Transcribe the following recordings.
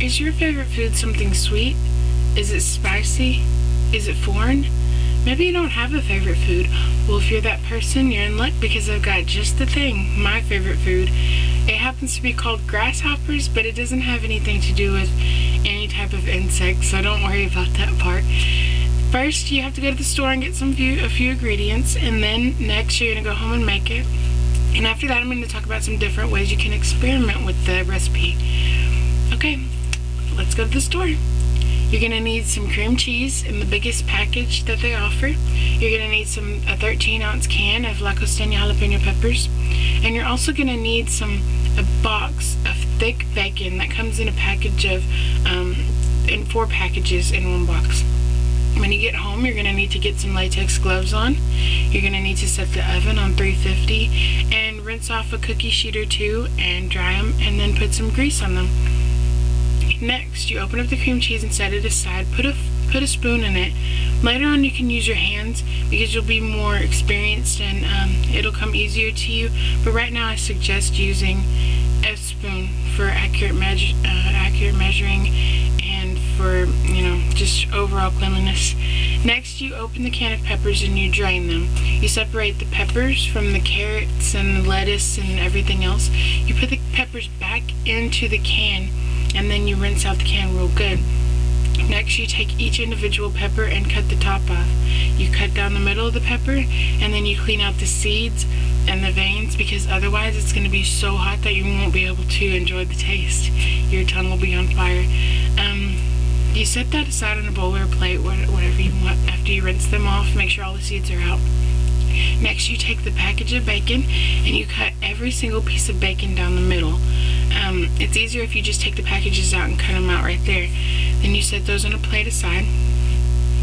Is your favorite food something sweet? Is it spicy? Is it foreign? Maybe you don't have a favorite food. Well, if you're that person, you're in luck because I've got just the thing, my favorite food. It happens to be called grasshoppers, but it doesn't have anything to do with any type of insect, so don't worry about that part. First, you have to go to the store and get a few ingredients, and then next you're going to go home and make it. And after that, I'm going to talk about some different ways you can experiment with the recipe. Okay, let's go to the store. You're going to need some cream cheese in the biggest package that they offer. You're going to need a 13-ounce can of La Costeña jalapeno peppers. And you're also going to need a box of thick bacon that comes in a package of, in 4 packages in one box. When you get home, you're going to need to get some latex gloves on. You're going to need to set the oven on 350 and rinse off a cookie sheet or 2 and dry them, and then put some grease on them. Next, you open up the cream cheese and set it aside. Put a spoon in it. Later on, you can use your hands because you'll be more experienced and it'll come easier to you. But right now, I suggest using a spoon for accurate measuring and for, just overall cleanliness. Next, you open the can of peppers and you drain them. You separate the peppers from the carrots and the lettuce and everything else. You put the peppers back into the can, and then you rinse out the can real good. Next, you take each individual pepper and cut the top off. You cut down the middle of the pepper, and then you clean out the seeds and the veins, because otherwise it's going to be so hot that you won't be able to enjoy the taste. Your tongue will be on fire. You set that aside on a bowl or a plate, whatever you want. After you rinse them off, make sure all the seeds are out. Next, you take the package of bacon and you cut every single piece of bacon down the middle. It's easier if you just take the packages out and cut them out right there. Then you set those on a plate aside.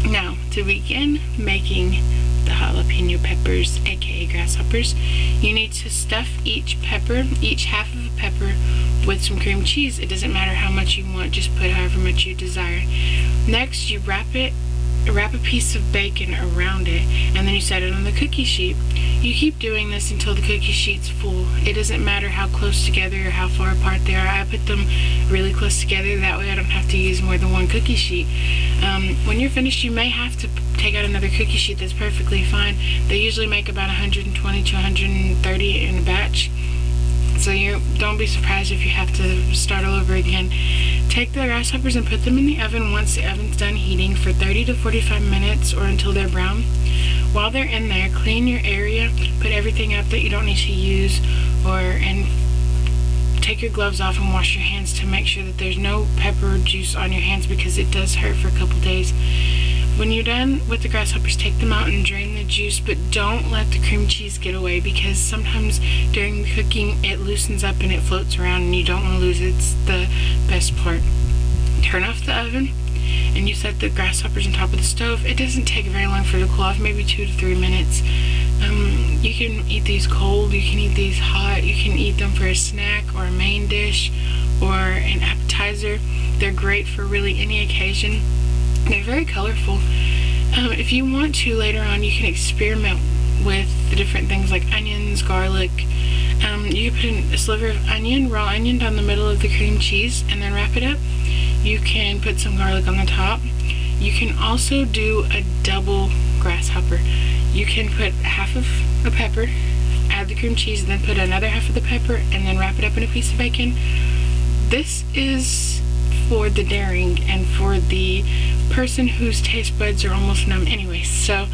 Now, to begin making the jalapeno peppers, aka grasshoppers, you need to stuff each half of a pepper with some cream cheese. It doesn't matter how much you want, just put however much you desire. Next, you wrap a piece of bacon around it, and then you set it on the cookie sheet. You keep doing this until the cookie sheet's full. It doesn't matter how close together or how far apart they are. I put them really close together, that way I don't have to use more than one cookie sheet. When you're finished, you may have to take out another cookie sheet. That's perfectly fine. They usually make about 120 to 130 in a batch, so you don't be surprised if you have to start all over again. Take the grasshoppers and put them in the oven once the oven's done heating for 30 to 45 minutes or until they're brown. While they're in there, clean your area, put everything up that you don't need to use, and take your gloves off and wash your hands to make sure that there's no pepper juice on your hands, because it does hurt for a couple days. When you're done with the grasshoppers, take them out and drain the juice, but don't let the cream cheese get away, because sometimes during the cooking it loosens up and it floats around and you don't want to lose it. It's the best part. Turn off the oven and you set the grasshoppers on top of the stove. It doesn't take very long for it to cool off, maybe 2 to 3 minutes. You can eat these cold, you can eat these hot, you can eat them for a snack or a main dish or an appetizer. They're great for really any occasion. They're very colorful. If you want to, later on, you can experiment with the different things like onions, garlic. You can put in a sliver of raw onion down the middle of the cream cheese and then wrap it up. You can put some garlic on the top. You can also do a double grasshopper. You can put half of a pepper, add the cream cheese, and then put another half of the pepper, and then wrap it up in a piece of bacon. This is for the daring and for the person whose taste buds are almost numb anyway. So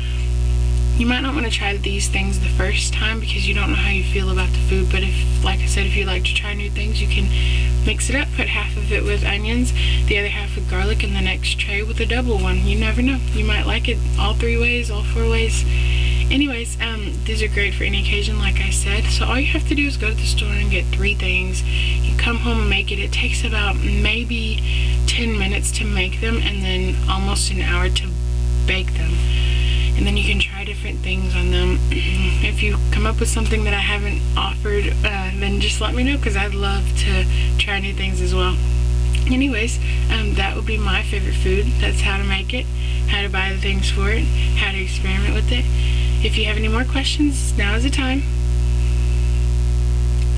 you might not want to try these things the first time because you don't know how you feel about the food, but if, like I said, if you like to try new things, you can mix it up. Put half of it with onions, the other half with garlic, and the next tray with a double one. You never know. You might like it all 3 ways, all 4 ways. Anyways, these are great for any occasion, like I said. So all you have to do is go to the store and get 3 things. You come home and make it. It takes about maybe 10 minutes to make them, and then almost an hour to bake them. And then you can try different things on them. If you come up with something that I haven't offered, then just let me know, because I'd love to try new things as well. Anyways, that would be my favorite food. That's how to make it, how to buy the things for it, how to experiment with it. If you have any more questions, now is the time.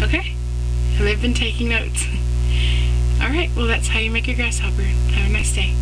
Okay? I've been taking notes. Alright. Alright, well that's how you make a grasshopper. Have a nice day.